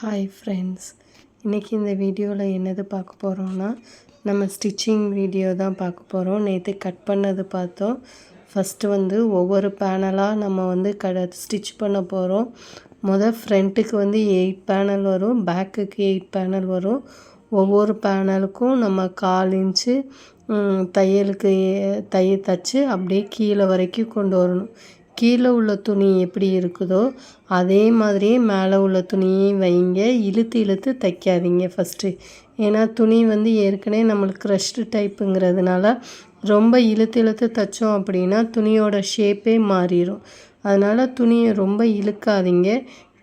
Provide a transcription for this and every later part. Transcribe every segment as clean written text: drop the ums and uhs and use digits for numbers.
Hi friends, இன்றைக்கி இந்த வீடியோவில் என்னது பார்க்க போகிறோன்னா, நம்ம ஸ்டிச்சிங் வீடியோ தான் பார்க்க போகிறோம். நேற்று கட் பண்ணது பார்த்தோம். ஃபஸ்ட்டு ஒவ்வொரு பேனலாக நம்ம ஸ்டிச் பண்ண போகிறோம். ஃப்ரண்ட்டுக்கு 8 பேனல் வரும், பேக்குக்கு 8 பேனல் வரும். ஒவ்வொரு பேனலுக்கும் நம்ம 1/4 இன்ச்சு தையலுக்கு தச்சு அப்படியே கீழே வரைக்கும் கொண்டு வரணும். கீழே உள்ள துணி எப்படி இருக்குதோ அதே மாதிரியே மேலே உள்ள துணியையும் வைங்க. இழுத்து இழுத்து தைக்காதீங்க ஃபஸ்ட்டு. ஏன்னா துணி ஏற்கனவே நம்மளுக்கு க்ரஷ்டு டைப்புங்கிறதுனால ரொம்ப இழுத்து இழுத்து தைச்சோம் அப்படின்னா துணியோட ஷேப்பே மாறிடும். அதனால் துணியை ரொம்ப இழுக்காதீங்க.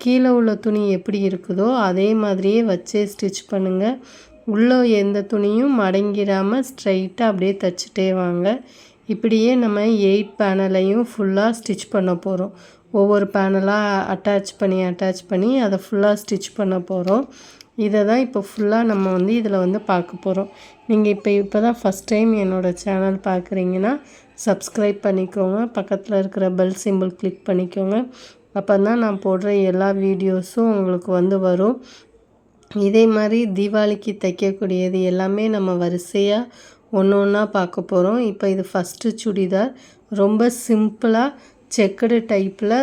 கீழே உள்ள துணி எப்படி இருக்குதோ அதே மாதிரியே வச்சே ஸ்டிச் பண்ணுங்கள். உள்ளே எந்த துணியும் மடங்கிடாமல் ஸ்ட்ரைட்டாக அப்படியே தைச்சிட்டே வாங்க. இப்படியே நம்ம 8 பேனலையும் ஃபுல்லாக ஸ்டிச் பண்ண போகிறோம். ஒவ்வொரு பேனலாக அட்டாச் பண்ணி அதை ஃபுல்லாக ஸ்டிச் பண்ண போகிறோம். இதை தான் இப்போ ஃபுல்லாக நம்ம இதில் பார்க்க போகிறோம். நீங்கள் இப்போ தான் ஃபஸ்ட் டைம் என்னோடய சேனல் பார்க்குறீங்கன்னா சப்ஸ்கிரைப் பண்ணிக்கோங்க. பக்கத்தில் இருக்கிற பெல் சிம்பிள் கிளிக் பண்ணிக்கோங்க. அப்போ தான் நான் போடுற எல்லா வீடியோஸும் உங்களுக்கு வரும். இதே மாதிரி தீபாவளிக்கு தைக்கக்கூடியது எல்லாமே நம்ம வரிசையாக ஒன்று ஒன்றா பார்க்க போகிறோம். இப்போ இது ஃபஸ்ட்டு சுடிதார். ரொம்ப சிம்பிளாக செக்குடு டைப்பில்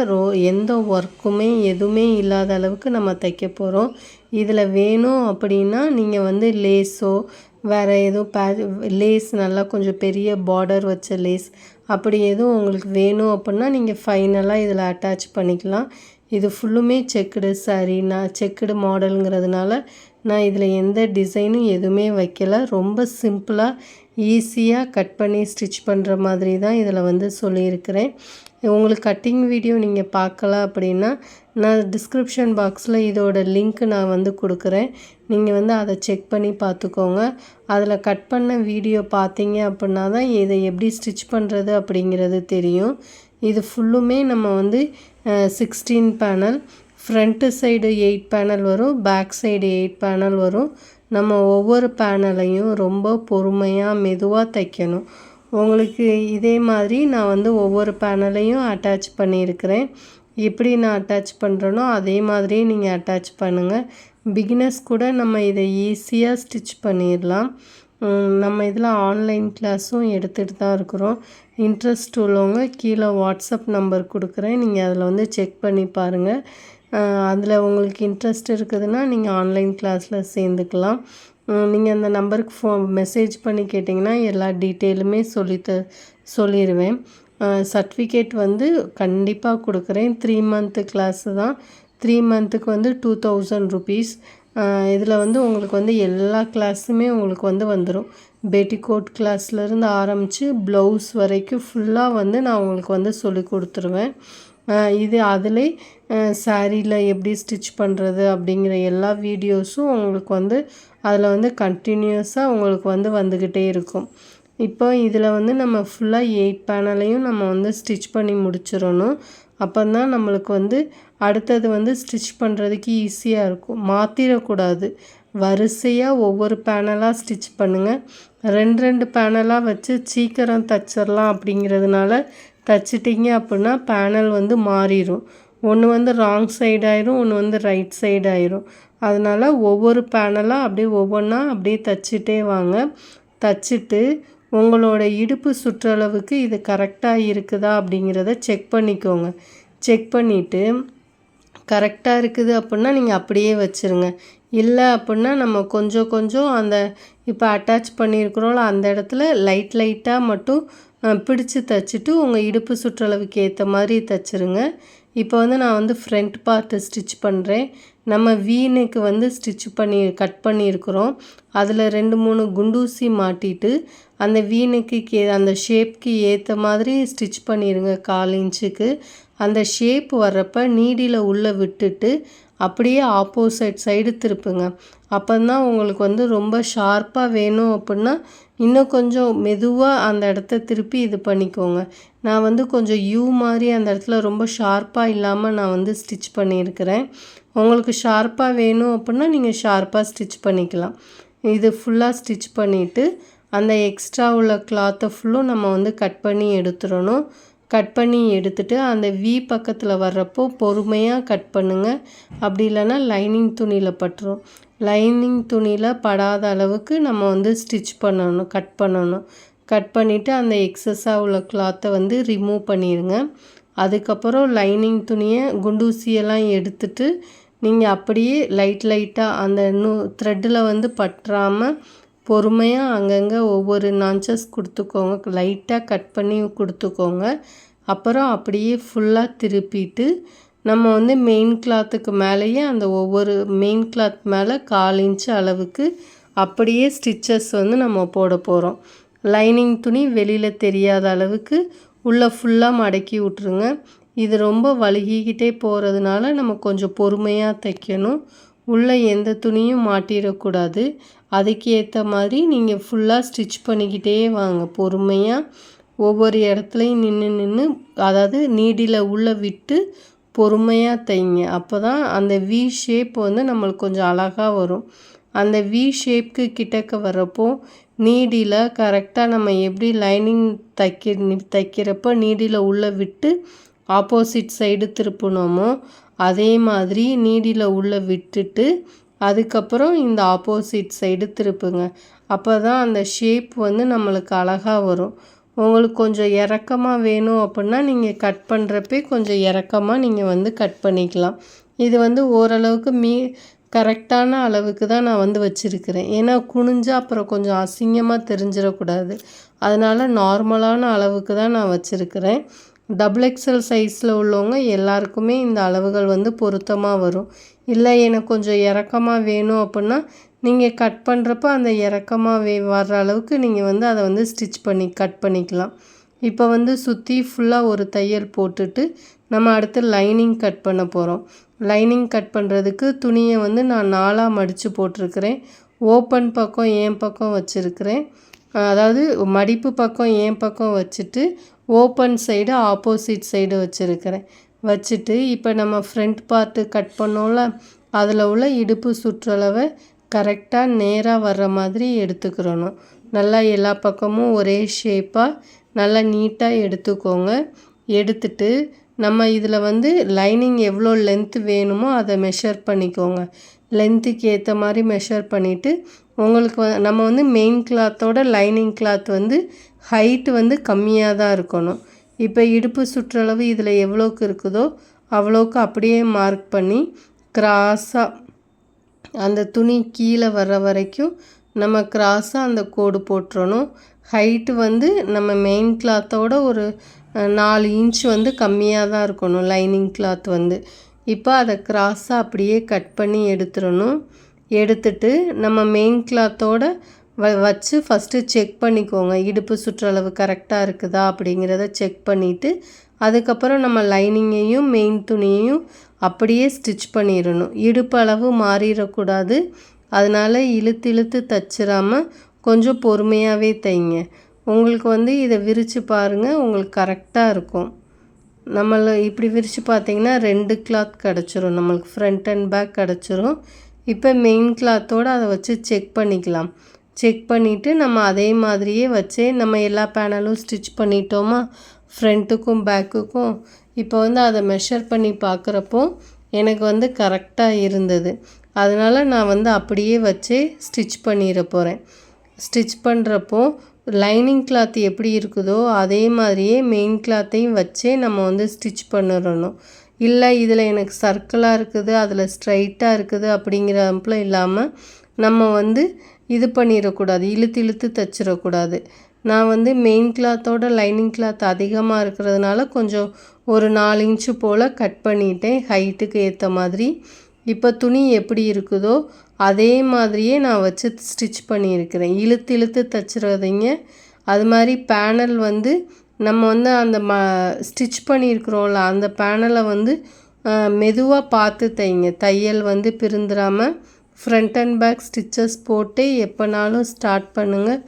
எந்த ஒர்க்குமே எதுவுமே இல்லாத அளவுக்கு நம்ம தைக்க போகிறோம். இதில் வேணும் அப்படின்னா நீங்கள் லேஸோ வேறு எதுவும் லேஸ் நல்லா கொஞ்சம் பெரிய பார்டர் வச்ச லேஸ் அப்படி எதுவும் உங்களுக்கு வேணும் அப்படின்னா நீங்கள் ஃபைனலாக இதில் அட்டாச் பண்ணிக்கலாம். இது ஃபுல்லுமே செக்குடு சாரீ. நான் செக்குடு மாடலுங்கிறதுனால நான் இதில் எந்த டிசைனும் எதுவுமே வைக்கலை. ரொம்ப சிம்பிளாக ஈஸியாக கட் பண்ணி ஸ்டிச் பண்ணுற மாதிரி தான் இதில் சொல்லியிருக்கிறேன். உங்களுக்கு கட்டிங் வீடியோ நீங்கள் பார்க்கலாம் அப்படின்னா நான் டிஸ்கிரிப்ஷன் பாக்ஸில் இதோட லிங்க் நான் கொடுக்குறேன். நீங்கள் அதை செக் பண்ணி பார்த்துக்கோங்க. அதில் கட் பண்ண வீடியோ பார்த்தீங்க அப்படின்னா தான் இதை எப்படி ஸ்டிச் பண்ணுறது அப்படிங்கிறது தெரியும். இது ஃபுல்லுமே நம்ம 16 பேனல். ஃப்ரண்ட்டு சைடு 8 பேனல் வரும், பேக் சைடு 8 பேனல் வரும். நம்ம ஒவ்வொரு பேனலையும் ரொம்ப பொறுமையாக மெதுவாக தைக்கணும். உங்களுக்கு இதே மாதிரி நான் ஒவ்வொரு பேனலையும் அட்டாச் பண்ணியிருக்கிறேன். எப்படி நான் அட்டாச் பண்ணுறேனோ அதே மாதிரியே நீங்கள் அட்டாச் பண்ணுங்கள். பிகினர்ஸ் கூட நம்ம இதை ஈஸியாக ஸ்டிச் பண்ணிடலாம். நம்ம இதில் ஆன்லைன் கிளாஸும் எடுத்துகிட்டு தான் இருக்கிறோம். இன்ட்ரெஸ்ட் உள்ளவங்க கீழே வாட்ஸ்அப் நம்பர் கொடுக்குறேன். நீங்கள் அதில் செக் பண்ணி பாருங்கள். அதில் உங்களுக்கு இன்ட்ரெஸ்ட் இருக்குதுன்னா நீங்கள் ஆன்லைன் கிளாஸில் சேர்ந்துக்கலாம். நீங்கள் அந்த நம்பருக்கு மெசேஜ் பண்ணி கேட்டிங்கன்னா எல்லா டீட்டெயிலுமே சொல்லிடுவேன். சர்டிஃபிகேட் கண்டிப்பாக கொடுக்குறேன். 3 மந்த்து கிளாஸு தான். 3 மந்த்துக்கு 2000 ருபீஸ். இதில் உங்களுக்கு எல்லா கிளாஸுமே உங்களுக்கு வந்துடும். பெட்டிகோட் கிளாஸ்லேருந்து ஆரம்பித்து ப்ளவுஸ் வரைக்கும் ஃபுல்லாக நான் உங்களுக்கு சொல்லி கொடுத்துருவேன். இது அதிலே சாரியில் எப்படி ஸ்டிச் பண்ணுறது அப்படிங்கிற எல்லா வீடியோஸும் உங்களுக்கு அதில் கண்டினியூஸாக உங்களுக்கு வந்துக்கிட்டே இருக்கும். இப்போ இதில் நம்ம ஃபுல்லாக 8 பேனலையும் நம்ம ஸ்டிச் பண்ணி முடிச்சிடணும். அப்போ தான் நம்மளுக்கு அடுத்தது ஸ்டிச் பண்ணுறதுக்கு ஈஸியாக இருக்கும். மாற்றிடக்கூடாது. வரிசையாக ஒவ்வொரு பேனலாக ஸ்டிச் பண்ணுங்கள். 2 பேனலாக வச்சு சீக்கிரம் தச்சிடலாம் அப்படிங்கிறதுனால தச்சிட்டிங்க அப்படின்னா பேனல் மாறிடும். ஒன்று ராங் சைடு ஆயிரும், ஒன்று ரைட் சைடு ஆயிரும். அதனால் ஒவ்வொரு பேனலாக அப்படியே ஒவ்வொன்றா அப்படியே தச்சிட்டே வாங்க. தச்சுட்டு உங்களோட இடுப்பு சுற்றளவுக்கு இது கரெக்டாக இருக்குதா அப்படிங்கிறத செக் பண்ணிக்கோங்க. செக் பண்ணிவிட்டு கரெக்டாக இருக்குது அப்படின்னா நீங்கள் அப்படியே வச்சுருங்க. இல்லை அப்படின்னா நம்ம கொஞ்சம் கொஞ்சம் அந்த இப்போ அட்டாச் பண்ணியிருக்கிறோம்ல அந்த இடத்துல லைட்டாக மட்டும் பிடிச்சி தைச்சிட்டு உங்கள் இடுப்பு சுற்றளவுக்கு ஏற்ற மாதிரி தைச்சிருங்க. இப்போ நான் ஃப்ரண்ட் பார்ட்டு ஸ்டிச் பண்ணுறேன். நம்ம வீனுக்கு ஸ்டிச் கட் பண்ணியிருக்கிறோம். அதில் 2-3 குண்டூசி மாட்டிட்டு அந்த வீனுக்கு அந்த ஷேப்க்கு ஏற்ற மாதிரி ஸ்டிச் பண்ணிடுங்க. 1/4 இன்ச்சுக்கு அந்த ஷேப் வர்றப்போ நீடியில் உள்ளே விட்டுட்டு அப்படியே ஆப்போசிட் சைடு திருப்புங்க. அப்போ தான் உங்களுக்கு ரொம்ப ஷார்ப்பாக வேணும் அப்படின்னா இன்னும் கொஞ்சம் மெதுவாக அந்த இடத்த திருப்பி இது பண்ணிக்கோங்க. நான் கொஞ்சம் யூ மாதிரி அந்த இடத்துல ரொம்ப ஷார்ப்பாக இல்லாமல் நான் ஸ்டிச் பண்ணியிருக்கிறேன். உங்களுக்கு ஷார்ப்பாக வேணும் அப்படின்னா நீங்கள் ஷார்ப்பாக ஸ்டிச் பண்ணிக்கலாம். இது ஃபுல்லாக ஸ்டிச் பண்ணிவிட்டு அந்த எக்ஸ்ட்ரா உள்ள கிளாத்தை ஃபுல்லும் நம்ம கட் பண்ணி எடுத்துடணும். கட் பண்ணி எடுத்துட்டு அந்த வி பக்கத்தில் வர்றப்போ பொறுமையாக கட் பண்ணுங்கள். அப்படி இல்லைன்னா லைனிங் துணியில் பட்டுரும். லைனிங் துணியில் படாத அளவுக்கு நம்ம வந்து ஸ்டிச் பண்ணணும், கட் பண்ணணும். கட் பண்ணிவிட்டு அந்த எக்ஸஸாக உள்ள கிளாத்தை வந்து ரிமூவ் பண்ணிடுங்க. அதுக்கப்புறம் லைனிங் துணியை குண்டூசியெல்லாம் எடுத்துட்டு நீங்கள் அப்படியே லைட்டாக அந்த த்ரெட்டில் வந்து பற்றாமல் பொறுமையாக அங்கங்கே ஒவ்வொரு நான்ச்சஸ் கொடுத்துக்கோங்க. லைட்டாக கட் பண்ணி கொடுத்துக்கோங்க. அப்புறம் அப்படியே ஃபுல்லாக திருப்பிட்டு நம்ம வந்து மெயின் கிளாத்துக்கு மேலேயே அந்த ஒவ்வொரு மெயின் கிளாத் மேலே 1/4 இன்ச்சு அளவுக்கு அப்படியே ஸ்டிச்சஸ் வந்து நம்ம போட போகிறோம். லைனிங் துணி வெளியில் தெரியாத அளவுக்கு உள்ளே ஃபுல்லாக மடக்கி விட்ருங்க. இது ரொம்ப வழுகிக்கிட்டே போகிறதுனால நம்ம கொஞ்சம் பொறுமையாக தைக்கணும். உள்ளே எந்த துணியும் மாட்டிடக்கூடாது. அதுக்கு ஏற்ற மாதிரி நீங்கள் ஃபுல்லாக ஸ்டிச் பண்ணிக்கிட்டே வாங்க. பொறுமையாக ஒவ்வொரு இடத்துலையும் நின்று அதாவது நீடில் உள்ளே விட்டு பொறுமையாக தைங்க. அப்போ தான் அந்த வி ஷேப் வந்து நம்மளுக்கு கொஞ்சம் அழகாக வரும். அந்த வி ஷேப்க்கு கிட்டக்க வர்றப்போ நீடில் கரெக்டாக நம்ம எப்படி லைனிங் தைக்கிறப்போ நீடில் உள்ளே விட்டு ஆப்போசிட் சைடு திருப்பினோமோ அதே மாதிரி நீடில் உள்ளே விட்டுட்டு அதுக்கப்புறம் இந்த ஆப்போசிட் சைடு திருப்புங்க. அப்போ தான் அந்த ஷேப் வந்து நம்மளுக்கு அழகாக வரும். உங்களுக்கு கொஞ்சம் இறக்கமாக வேணும் அப்படின்னா நீங்கள் கட் பண்ணுறப்பே கொஞ்சம் இறக்கமாக நீங்கள் வந்து கட் பண்ணிக்கலாம். இது வந்து ஓரளவுக்கு கரெக்டான அளவுக்கு தான் நான் வந்து வச்சுருக்கிறேன். ஏன்னா குனிஞ்சால் அப்புறம் கொஞ்சம் அசிங்கமாக தெரிஞ்சிடக்கூடாது. அதனால் நார்மலான அளவுக்கு தான் நான் வச்சுருக்கிறேன். டபுள் எக்ஸல் சைஸில் உள்ளவங்க எல்லாருக்குமே இந்த அளவுகள் வந்து பொருத்தமாக வரும். இல்லை எனக்கு கொஞ்சம் இறக்கமாக வேணும் அப்படின்னா நீங்கள் கட் பண்ணுறப்ப அந்த இறக்கமாக வர்ற அளவுக்கு நீங்கள் வந்து அதை வந்து கட் பண்ணிக்கலாம். இப்போ வந்து சுற்றி ஃபுல்லாக ஒரு தையல் போட்டுட்டு நம்ம அடுத்து லைனிங் கட் பண்ண போகிறோம். லைனிங் கட் பண்ணுறதுக்கு துணியை வந்து நான் 4ஆக மடித்து போட்டிருக்கிறேன். ஓப்பன் பக்கம் என் பக்கம் வச்சுருக்கிறேன். அதாவது மடிப்பு பக்கம் என் பக்கம் வச்சுட்டு ஓப்பன் சைடு ஆப்போசிட் சைடு வச்சுருக்கிறேன். வச்சுட்டு இப்போ நம்ம ஃப்ரண்ட் பார்ட்டு கட் பண்ணோம்ல அதில் உள்ள இடுப்பு சுற்றளவை கரெக்டாக நேராக வர்ற மாதிரி எடுத்துக்கிறணும். நல்லா எல்லா பக்கமும் ஒரே ஷேப்பாக நல்லா நீட்டாக எடுத்துக்கோங்க. எடுத்துட்டு நம்ம இதில் வந்து லைனிங் எவ்வளோ லென்த்து வேணுமோ அதை மெஷர் பண்ணிக்கோங்க. லென்த்துக்கு ஏற்ற மாதிரி மெஷர் பண்ணிவிட்டு உங்களுக்கு நம்ம வந்து மெயின் கிளாத்தோட லைனிங் கிளாத் வந்து ஹைட்டு வந்து கம்மியாக தான் இருக்கணும். இப்போ இடுப்பு சுற்றளவு இதில் எவ்வளோக்கு இருக்குதோ அவ்வளோக்கு அப்படியே மார்க் பண்ணி கிராஸாக அந்த துணி கீழே வர்ற வரைக்கும் நம்ம கிராஸாக அந்த கோடு போட்டுறணும். ஹைட்டு வந்து நம்ம மெயின் கிளாத்தோட ஒரு 4 இன்ச் வந்து கம்மியாக தான் இருக்கணும் லைனிங் கிளாத் வந்து. இப்போ அதை கிராஸாக அப்படியே கட் பண்ணி எடுத்துடணும். எடுத்துட்டு நம்ம மெயின் கிளாத்தோட வச்சு ஃபஸ்ட்டு செக் பண்ணிக்கோங்க. இடுப்பு சுற்றளவு கரெக்டாக இருக்குதா அப்படிங்கிறத செக் பண்ணிவிட்டு அதுக்கப்புறம் நம்ம லைனிங்கையும் மெயின் துணியையும் அப்படியே ஸ்டிச் பண்ணிடணும். இடுப்பு அளவு மாறிடக்கூடாது. அதனால் இழுத்து தைச்சிடாமல் கொஞ்சம் பொறுமையாகவே தைங்க. உங்களுக்கு வந்து இதை விரித்து பாருங்கள், உங்களுக்கு கரெக்டாக இருக்கும். இப்படி விரித்து பார்த்திங்கன்னா 2 கிளாத் கிடச்சிரும். நம்மளுக்கு ஃப்ரண்ட் அண்ட் பேக் கிடச்சிரும். இப்போ மெயின் கிளாத்தோடு அதை வச்சு செக் பண்ணிக்கலாம். செக் பண்ணிவிட்டு நம்ம அதே மாதிரியே வச்சே நம்ம எல்லா பேனலும் ஸ்டிச் பண்ணிட்டோமா ஃப்ரண்ட்டுக்கும் பேக்குக்கும். இப்போ வந்து அதை மெஷர் பண்ணி பார்க்குறப்போ எனக்கு வந்து கரெக்டாக இருந்தது. அதனால் நான் வந்து அப்படியே வச்சே ஸ்டிச் பண்ணிட போகிறேன். ஸ்டிச் பண்ணுறப்போ லைனிங் கிளாத் எப்படி இருக்குதோ அதே மாதிரியே மெயின் கிளாத்தையும் வச்சே நம்ம வந்து ஸ்டிச் பண்ணிடணும். இல்லை இதில் எனக்கு சர்க்கிளாக இருக்குது அதில் ஸ்ட்ரைட்டாக இருக்குது அப்படிங்கிறப்பல இல்லாமல் நம்ம வந்து இது பண்ணிடக்கூடாது, இழுத்து தைச்சிடக்கூடாது. நான் வந்து மெயின் கிளாத்தோட லைனிங் கிளாத் அதிகமாக இருக்கிறதுனால கொஞ்சம் ஒரு 4 இன்ச்சு போல் கட் பண்ணிட்டேன் ஹைட்டுக்கு ஏற்ற மாதிரி. இப்போ துணி எப்படி இருக்குதோ அதே மாதிரியே நான் வச்சு ஸ்டிச் பண்ணியிருக்கிறேன். இழுத்து தைச்சிடாதீங்க. அது மாதிரி பேனல் வந்து நம்ம வந்து அந்த ஸ்டிச் பண்ணியிருக்கிறோம்ல அந்த பேனலை வந்து மெதுவாக பார்த்து தைங்க. தையல் வந்து பிரிந்துடாமல் ஃப்ரண்ட் அண்ட் பேக் ஸ்டிச்சஸ் போட்டு எப்போனாலும் ஸ்டார்ட் பண்ணுங்கள்.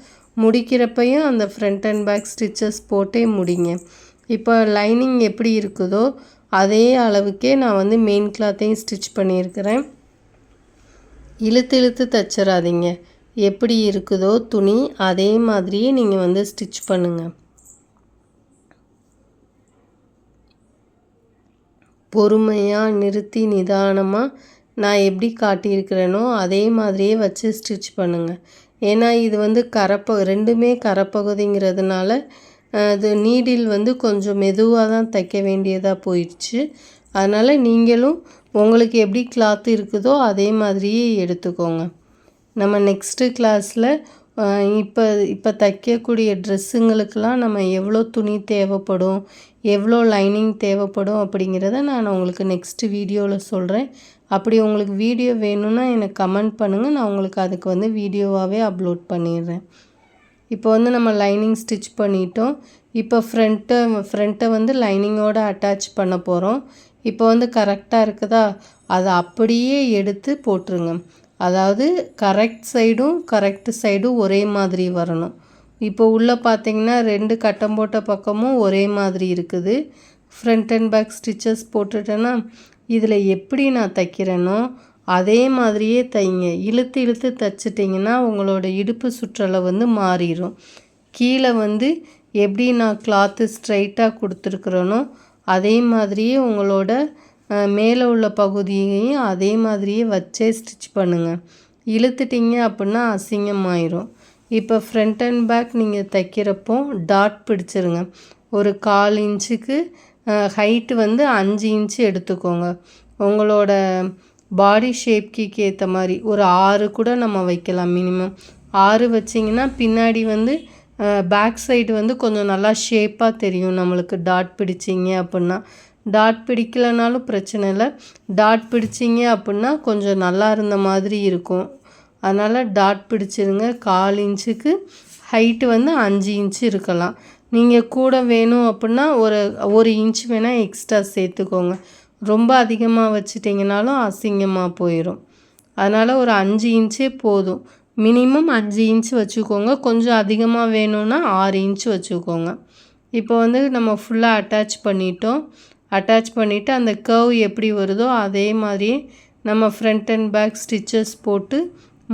முடிக்கிறப்பையும் அந்த ஃப்ரண்ட் அண்ட் பேக் ஸ்டிச்சஸ் போட்டே முடிங்க. இப்போ லைனிங் எப்படி இருக்குதோ அதே அளவுக்கே நான் வந்து மெயின் கிளாத்தையும் ஸ்டிச் பண்ணியிருக்கிறேன். இழுத்து தைச்சிடாதீங்க. எப்படி இருக்குதோ துணி அதே மாதிரியே நீங்கள் வந்து ஸ்டிச் பண்ணுங்கள். பொறுமையாக நிறுத்தி நிதானமாக நான் எப்படி காட்டியிருக்கிறேனோ அதே மாதிரியே வச்சு ஸ்டிச் பண்ணுங்கள். ஏன்னா இது வந்து ரெண்டுமே கரைப்பகுதிங்கிறதுனால அது நீடில் வந்து கொஞ்சம் மெதுவாக தான் தைக்க வேண்டியதாக போயிடுச்சு. அதனால் நீங்களும் உங்களுக்கு எப்படி கிளாத் இருக்குதோ அதே மாதிரியே எடுத்துக்கோங்க. நம்ம நெக்ஸ்ட்டு கிளாஸில் இப்போ தைக்கக்கூடிய ட்ரெஸ்ஸுங்களுக்கெல்லாம் நம்ம எவ்வளோ துணி தேவைப்படும், எவ்வளோ லைனிங் தேவைப்படும் அப்படிங்கிறத நான் உங்களுக்கு நெக்ஸ்ட்டு வீடியோவில் சொல்கிறேன். அப்படி உங்களுக்கு வீடியோ வேணும்னா எனக்கு கமெண்ட் பண்ணுங்கள், நான் உங்களுக்கு அதுக்கு வந்து வீடியோவாகவே அப்லோட் பண்ணிடுறேன். இப்போ வந்து நம்ம லைனிங் ஸ்டிச் பண்ணிட்டோம். இப்போ ஃப்ரண்ட்டை வந்து லைனிங்கோடு அட்டாச் பண்ண போகிறோம். இப்போ வந்து கரெக்டாக இருக்குதா, அதை அப்படியே எடுத்து போட்டுருங்க. அதாவது கரெக்ட் சைடும் ஒரே மாதிரி வரணும். இப்போ உள்ளே பார்த்தீங்கன்னா 2 கட்டம் போட்ட பக்கமும் ஒரே மாதிரி இருக்குது. ஃப்ரண்ட் அண்ட் பேக் ஸ்டிச்சஸ் போட்டுட்டேன்னா இதில் எப்படி நான் தைக்கிறேனோ அதே மாதிரியே தைங்க. இழுத்து தைச்சிட்டிங்கன்னா உங்களோட இடுப்பு சுற்றளவு வந்து மாறிடும். கீழே வந்து எப்படி நான் கிளாத்து ஸ்ட்ரைட்டாக கொடுத்துருக்குறேனோ அதே மாதிரியே உங்களோட மேலே உள்ள பகுதியையும் அதே மாதிரியே வச்சே ஸ்டிச் பண்ணுங்கள். இழுத்துட்டிங்க அப்படின்னா அசிங்கமாயிரும். இப்போ ஃப்ரண்ட் அண்ட் பேக் நீங்கள் தைக்கிறப்போ டாட் பிடிச்சிருங்க. ஒரு 1/4 இன்ச்சுக்கு ஹைட்டு வந்து 5 இன்ச்சு எடுத்துக்கோங்க. உங்களோட பாடி ஷேப்க்கு ஏற்ற மாதிரி ஒரு 6 கூட நம்ம வைக்கலாம். மினிமம் 6 வச்சிங்கன்னா பின்னாடி வந்து பேக் சைடு வந்து கொஞ்சம் நல்லா ஷேப்பாக தெரியும் நம்மளுக்கு. டாட் பிடிச்சிங்க அப்படின்னா, டாட் பிடிக்கலைனாலும் பிரச்சனை இல்லை, டாட் பிடிச்சிங்க அப்படின்னா கொஞ்சம் நல்லா இருந்த மாதிரி இருக்கும். அதனால் டாட் பிடிச்சிருங்க. 1/4 இன்ச்சுக்கு ஹைட்டு வந்து 5 இன்ச்சு இருக்கலாம். நீங்கள் கூட வேணும் அப்படின்னா ஒரு இன்ச் வேணால் எக்ஸ்ட்ரா சேர்த்துக்கோங்க. ரொம்ப அதிகமாக வச்சிட்டிங்கனாலும் அசிங்கமாக போயிடும். அதனால் ஒரு 5 இன்ச்சே போதும். மினிமம் 5 இன்ச்சு வச்சுக்கோங்க. கொஞ்சம் அதிகமாக வேணும்னா 6 இன்ச்சு வச்சுக்கோங்க. இப்போ வந்து நம்ம ஃபுல்லாக அட்டாச் பண்ணிவிட்டு அந்த கர்வ் எப்படி வருதோ அதே மாதிரியே நம்ம ஃப்ரண்ட் அண்ட் பேக் ஸ்டிச்சஸ் போட்டு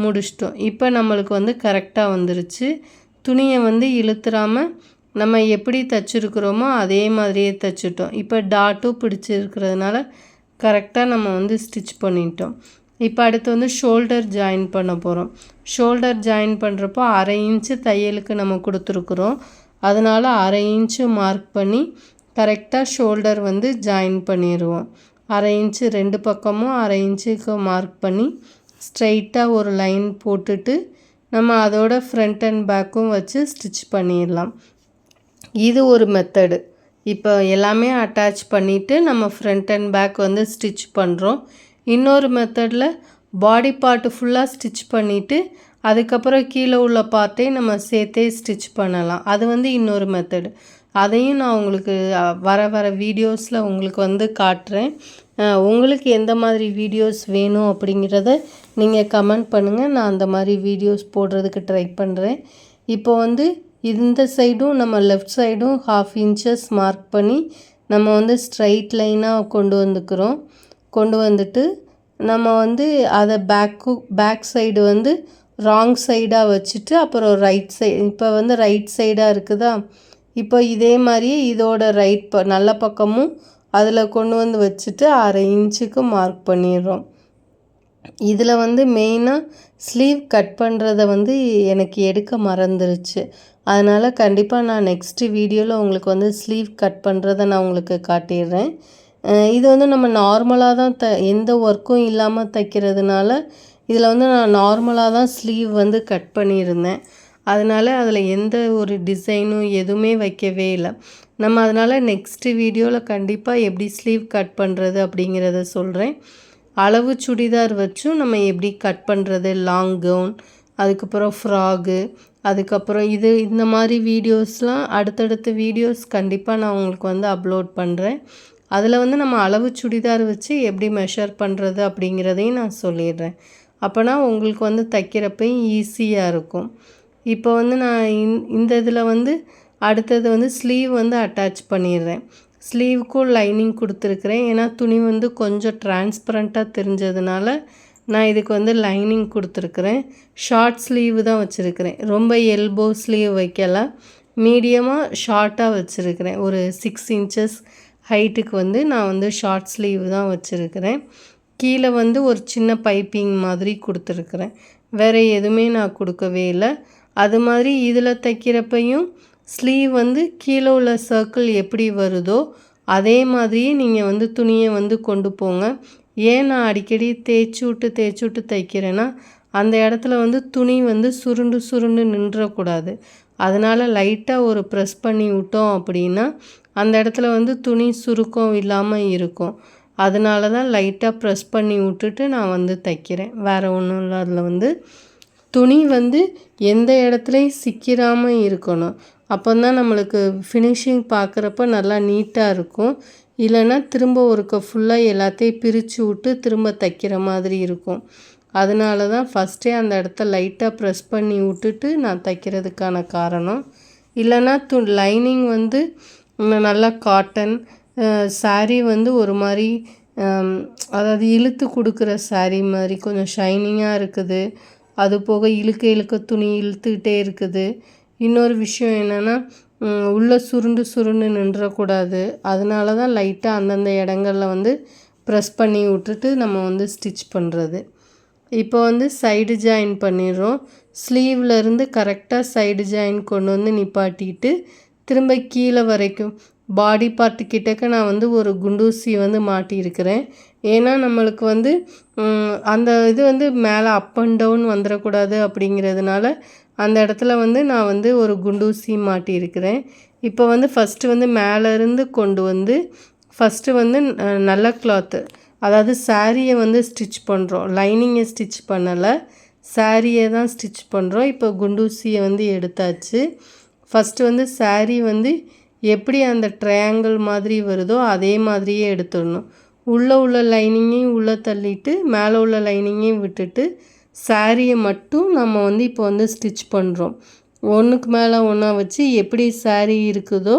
முடிச்சிட்டோம். இப்போ நம்மளுக்கு வந்து கரெக்டாக வந்துருச்சு. துணியை வந்து இழுத்துறாமல் நம்ம எப்படி தைச்சிருக்கிறோமோ அதே மாதிரியே தைச்சிட்டோம். இப்போ டாட்டும் பிடிச்சிருக்கிறதுனால கரெக்டாக நம்ம வந்து ஸ்டிச் பண்ணிட்டோம். இப்போ அடுத்து வந்து ஷோல்டர் ஜாயின் பண்ண போகிறோம். ஷோல்டர் ஜாயின் பண்ணுறப்போ 1/2 இன்ச்சு தையலுக்கு நம்ம கொடுத்துருக்குறோம். அதனால் 1/2 இன்ச்சு மார்க் பண்ணி கரெக்டாக ஷோல்டர் வந்து ஜாயின் பண்ணிடுவோம். 1/2 இன்ச்சு 2 பக்கமும் 1/2 இன்ச்சுக்கு மார்க் பண்ணி ஸ்ட்ரைட்டாக ஒரு லைன் போட்டுட்டு நம்ம அதோட ஃப்ரண்ட் அண்ட் பேக்கும் வச்சு ஸ்டிச் பண்ணிடலாம். இது ஒரு மெத்தடு. இப்போ எல்லாமே அட்டாச் பண்ணிவிட்டு நம்ம ஃப்ரண்ட் அண்ட் பேக் வந்து ஸ்டிச் பண்ணுறோம். இன்னொரு மெத்தடில் பாடி பார்ட்டு ஃபுல்லாக ஸ்டிச் பண்ணிவிட்டு அதுக்கப்புறம் கீழே உள்ள பார்ட்டே நம்ம சேர்த்தே ஸ்டிச் பண்ணலாம். அது வந்து இன்னொரு மெத்தடு. அதையும் நான் உங்களுக்கு வர வீடியோஸில் உங்களுக்கு வந்து காட்டுறேன். உங்களுக்கு எந்த மாதிரி வீடியோஸ் வேணும் அப்படிங்கிறத நீங்கள் கமெண்ட் பண்ணுங்கள். நான் அந்த மாதிரி வீடியோஸ் போடுறதுக்கு ட்ரை பண்ணுறேன். இப்போ வந்து இந்த சைடும் நம்ம லெஃப்ட் சைடும் 1/2 இன்ச்சஸ் மார்க் பண்ணி நம்ம வந்து ஸ்ட்ரைட் லைனாக கொண்டு வந்துட்டு நம்ம வந்து அதை பேக் சைடு வந்து ராங் சைடாக வச்சுட்டு அப்புறம் ரைட் சைடு, இப்போ வந்து ரைட் சைடாக இருக்குதா, இப்போ இதே மாதிரியே இதோட நல்ல பக்கமும் அதில் கொண்டு வந்து வச்சுட்டு 1/2 இன்ச்சுக்கு மார்க் பண்ணிடுறோம். இதில் வந்து மெயினாக ஸ்லீவ் கட் பண்ணுறத வந்து எனக்கு எடுக்க மறந்துருச்சு. அதனால் கண்டிப்பாக நான் நெக்ஸ்ட்டு வீடியோவில் உங்களுக்கு வந்து ஸ்லீவ் கட் பண்ணுறத நான் உங்களுக்கு காட்டிடுறேன். இது வந்து நம்ம நார்மலாக தான் எந்த ஒர்க்கும் இல்லாமல் தைக்கிறதுனால இதில் வந்து நான் நார்மலாக தான் ஸ்லீவ் வந்து கட் பண்ணியிருந்தேன். அதனால் அதில் எந்த ஒரு டிசைனும் எதுவுமே வைக்கவே இல்லை. நம்ம அதனால் நெக்ஸ்ட்டு வீடியோவில் கண்டிப்பாக எப்படி ஸ்லீவ் கட் பண்ணுறது அப்படிங்கிறத சொல்கிறேன். அளவு சுடிதார் வச்சும் நம்ம எப்படி கட் பண்ணுறது, லாங் கவுன், அதுக்கப்புறம் ஃப்ராகு, அதுக்கப்புறம் இந்த மாதிரி வீடியோஸ்லாம் அடுத்தடுத்த வீடியோஸ் கண்டிப்பாக நான் உங்களுக்கு வந்து அப்லோட் பண்ணுறேன். அதில் வந்து நம்ம அளவு சுடிதார் வச்சு எப்படி மெஷர் பண்ணுறது அப்படிங்கிறதையும் நான் சொல்லிடுறேன். அப்போனா உங்களுக்கு வந்து தைக்கிறப்பையும் ஈஸியாக இருக்கும். இப்போ வந்து நான் இந்த இதில் வந்து அடுத்தது வந்து ஸ்லீவ் வந்து அட்டாச் பண்ணிடுறேன். ஸ்லீவுக்கும் லைனிங் கொடுத்துருக்குறேன். ஏன்னா துணி வந்து கொஞ்சம் டிரான்ஸ்பரண்ட்டாக தெரிஞ்சதுனால நான் இதுக்கு வந்து லைனிங் கொடுத்துருக்குறேன். ஷார்ட் ஸ்லீவ் தான் வச்சுருக்கிறேன். ரொம்ப எல்போ ஸ்லீவ் வைக்கல, மீடியமாக ஷார்ட்டாக வச்சுருக்கிறேன். ஒரு 6 இன்ச்சஸ் ஹைட்டுக்கு வந்து நான் வந்து ஷார்ட் ஸ்லீவ் தான் வச்சுருக்கிறேன். கீழே வந்து ஒரு சின்ன பைப்பிங் மாதிரி கொடுத்துருக்குறேன். வேறு எதுவுமே நான் கொடுக்கவே இல்லை. அது மாதிரி இதில் தைக்கிறப்பையும் ஸ்லீவ் வந்து கீழே உள்ள சர்க்கிள் எப்படி வருதோ அதே மாதிரியே நீங்கள் வந்து துணியை வந்து கொண்டு போங்க. ஏன் நான் அடிக்கடி தேய்ச்சி விட்டு தைக்கிறேன்னா, அந்த இடத்துல வந்து துணி வந்து சுருண்டு நின்றக்கூடாது. அதனால் லைட்டாக ஒரு ப்ரெஸ் பண்ணி விட்டோம் அப்படின்னா அந்த இடத்துல வந்து துணி சுருக்கம் இல்லாமல் இருக்கும். அதனால தான் லைட்டாக ப்ரெஸ் பண்ணி விட்டுட்டு நான் வந்து தைக்கிறேன். வேறு ஒன்றும் இல்லை. அதில் வந்து துணி வந்து எந்த இடத்துலையும் சிக்கிராமல் இருக்கணும். அப்போ தான் நம்மளுக்கு ஃபினிஷிங் பார்க்குறப்ப நல்லா நீட்டாக இருக்கும். இல்லைன்னா திரும்ப ஒருக்க ஃபுல்லாக எல்லாத்தையும் பிரித்து விட்டு திரும்ப தைக்கிற மாதிரி இருக்கும். அதனால தான் ஃபஸ்ட்டே அந்த இடத்த லைட்டாக ப்ரெஸ் பண்ணி விட்டுட்டு நான் தைக்கிறதுக்கான காரணம். இல்லைன்னா லைனிங் வந்து நல்லா காட்டன் சாரீ வந்து ஒரு மாதிரி அதாவது இழுத்து கொடுக்குற சாரீ மாதிரி கொஞ்சம் ஷைனிங்காக இருக்குது. அது போக இழுக்க துணி இழுத்துக்கிட்டே இருக்குது. இன்னொரு விஷயம் என்னென்னா உள்ளே சுருண்டு நின்றக்கூடாது. அதனால தான் லைட்டாக அந்தந்த இடங்களில் வந்து ப்ரெஸ் பண்ணி விட்டுட்டு நம்ம வந்து ஸ்டிச் பண்ணுறது. இப்போ வந்து சைடு ஜாயின் பண்ணிடுறோம். ஸ்லீவ்லேருந்து கரெக்டாக சைடு ஜாயின் கொண்டு வந்து நிப்பாட்டிட்டு திரும்ப கீழே வரைக்கும் பாடி பார்ட்டு கிட்டக்க நான் வந்து ஒரு குண்டூசி வந்து மாட்டியிருக்கிறேன். ஏன்னா நம்மளுக்கு வந்து அந்த இது வந்து மேலே அப் அண்ட் டவுன் வந்துடக்கூடாது அப்படிங்கிறதுனால அந்த இடத்துல வந்து நான் வந்து ஒரு குண்டூசி மாட்டியிருக்கிறேன். இப்போ வந்து ஃபஸ்ட்டு வந்து மேலேருந்து கொண்டு வந்து ஃபஸ்ட்டு வந்து நல்ல கிளாத்து, அதாவது சாரியை வந்து ஸ்டிச் பண்ணுறோம். லைனிங்கை ஸ்டிச் பண்ணலை, சாரியை தான் ஸ்டிச் பண்ணுறோம். இப்போ குண்டூசியை வந்து எடுத்தாச்சு. ஃபஸ்ட்டு வந்து சாரீ வந்து எப்படி அந்த ட்ரையாங்கிள் மாதிரி வருதோ அதே மாதிரியே எடுத்துடணும். உள்ளே உள்ள லைனிங்கையும் உள்ளே தள்ளிட்டு மேலே உள்ள லைனிங்கையும் விட்டுட்டு சாரியை மட்டும் நம்ம வந்து இப்போ வந்து ஸ்டிச் பண்ணுறோம். ஒன்றுக்கு மேலே ஒன்றா வச்சு எப்படி சாரீ இருக்குதோ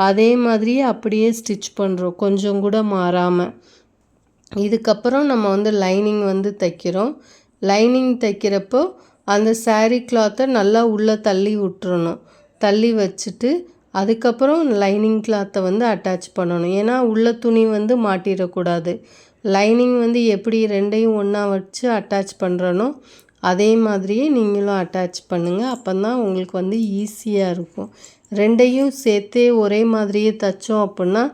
அதே மாதிரியே அப்படியே ஸ்டிச் பண்ணுறோம், கொஞ்சம் கூட மாறாமல். இதுக்கப்புறம் நம்ம வந்து லைனிங் வந்து தைக்கிறோம். லைனிங் தைக்கிறப்போ அந்த சாரீ கிளாத்தை நல்லா உள்ளே தள்ளி விட்டுறணும். தள்ளி வச்சுட்டு அதுக்கப்புறம் லைனிங் கிளாத்தை வந்து அட்டாச் பண்ணணும். ஏன்னா உள்ள துணி வந்து மாட்டிடக்கூடாது. லைனிங் வந்து எப்படி ரெண்டையும் ஒன்றா வச்சு அட்டாச் பண்ணுறனோ அதே மாதிரியே நீங்களும் அட்டாச் பண்ணுங்கள். அப்போ தான் உங்களுக்கு வந்து ஈஸியாக இருக்கும். ரெண்டையும் சேர்த்தே ஒரே மாதிரியே தைச்சோம் அப்படின்னா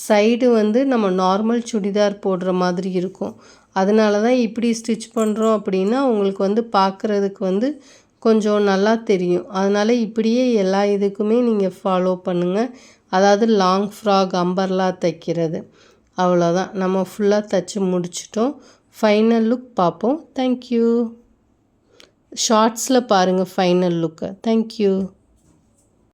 சைடு வந்து நம்ம நார்மல் சுடிதார் போடுற மாதிரி இருக்கும். அதனால தான் இப்படி ஸ்டிச் பண்ணுறோம் அப்படின்னா உங்களுக்கு வந்து பார்க்குறதுக்கு வந்து கொஞ்சம் நல்லா தெரியும். அதனால் இப்படியே எல்லா இதுக்குமே நீங்கள் ஃபாலோ பண்ணுங்கள். அதாவது லாங் ஃப்ராக் அம்பர்லா தைக்கிறது. அவ்வளோதான், நம்ம ஃபுல்லாக தைச்சி முடிச்சிட்டோம். ஃபைனல் லுக் பார்ப்போம். தேங்க்யூ. ஷார்ட்ஸில் பாருங்கள் ஃபைனல் லுக்கை. தேங்க்யூ.